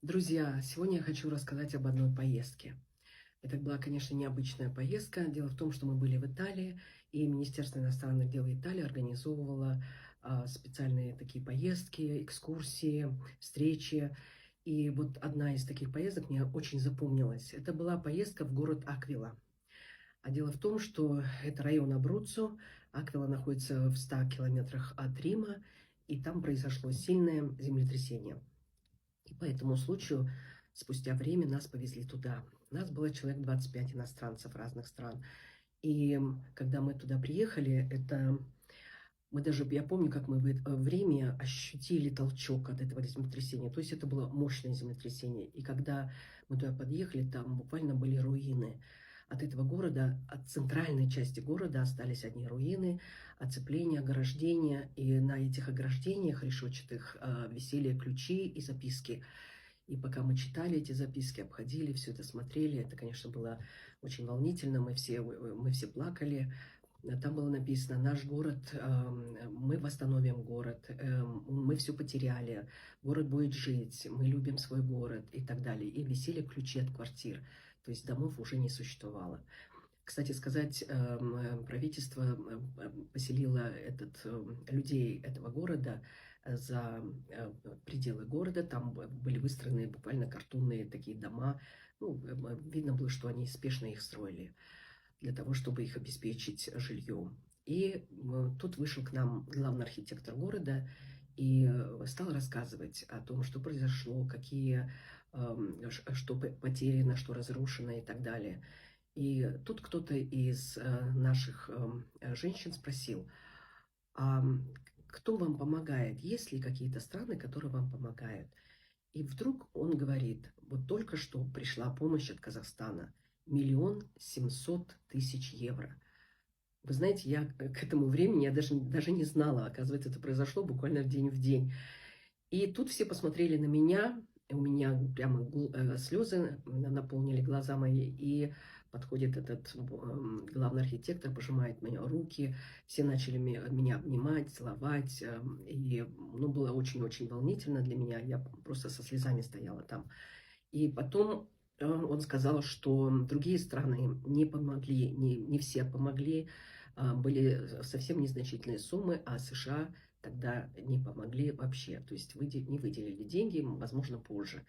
Друзья, сегодня я хочу рассказать об одной поездке. Это была, конечно, необычная поездка. Дело в том, что мы были в Италии, и Министерство иностранных дел Италии организовывало специальные такие поездки, экскурсии, встречи. И вот одна из таких поездок мне очень запомнилась. Это была поездка в город Аквила. А дело в том, что это район Абруццо. Аквила находится в 100 километрах от Рима, и там произошло сильное землетрясение. И по этому случаю, спустя время нас повезли туда. Нас было человек 25 иностранцев разных стран. И когда мы туда приехали, я помню, как мы в Риме ощутили толчок от этого землетрясения. То есть это было мощное землетрясение. И когда мы туда подъехали, там буквально были руины. От этого города, от центральной части города остались одни руины, оцепления, ограждения. И на этих ограждениях решетчатых висели ключи и записки. И пока мы читали эти записки, обходили, все это смотрели, это, конечно, было очень волнительно, мы все плакали. Там было написано: наш город, мы восстановим город, мы все потеряли, город будет жить, мы любим свой город и так далее. И висели ключи от квартир, то есть домов уже не существовало. Кстати сказать, правительство поселило людей этого города за пределы города. Там были выстроены буквально картонные такие дома. Ну, видно было, что они спешно их строили для того, чтобы их обеспечить жильем. И тут вышел к нам главный архитектор города и стал рассказывать о том, что произошло, что потеряно, что разрушено и так далее. И тут кто-то из наших женщин спросил: а кто вам помогает? Есть ли какие-то страны, которые вам помогают? И вдруг он говорит: вот только что пришла помощь от Казахстана. 1 700 000 евро. Вы знаете, я к этому времени я даже не знала. Оказывается, это произошло буквально в день в день. И тут все посмотрели на меня, и у меня прямо слезы наполнили глаза мои, и подходит этот главный архитектор, пожимает мне руки, все начали меня обнимать, целовать, и было очень-очень волнительно для меня, я просто со слезами стояла там. И потом он сказал, что другие страны не помогли, не все помогли, были совсем незначительные суммы, а США тогда не помогли вообще, то есть не выделили деньги, возможно, позже.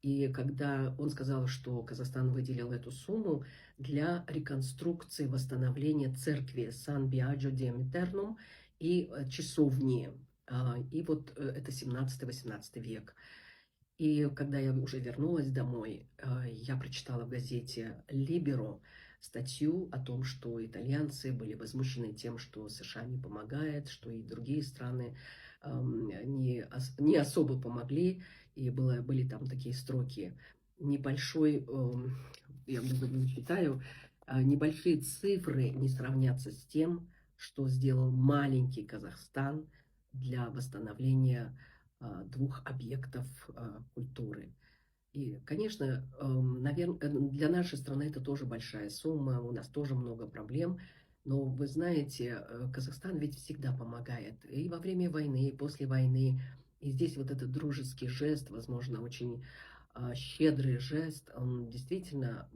И когда он сказал, что Казахстан выделил эту сумму для реконструкции, восстановления церкви Сан-Биаджо-де-Метернум и часовни, и вот это 17-18 век. И когда я уже вернулась домой, я прочитала в газете «Либеро» статью о том, что итальянцы были возмущены тем, что США не помогает, что и другие страны не особо помогли. И были там такие строки: небольшой, я не читаю, небольшие цифры не сравнятся с тем, что сделал маленький Казахстан для восстановления двух объектов культуры. И, конечно, наверное, для нашей страны это тоже большая сумма, у нас тоже много проблем. Но вы знаете, Казахстан ведь всегда помогает и во время войны, и после войны. И здесь вот этот дружеский жест, возможно, очень щедрый жест, он действительно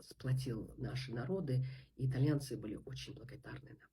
сплотил наши народы, и итальянцы были очень благодарны нам.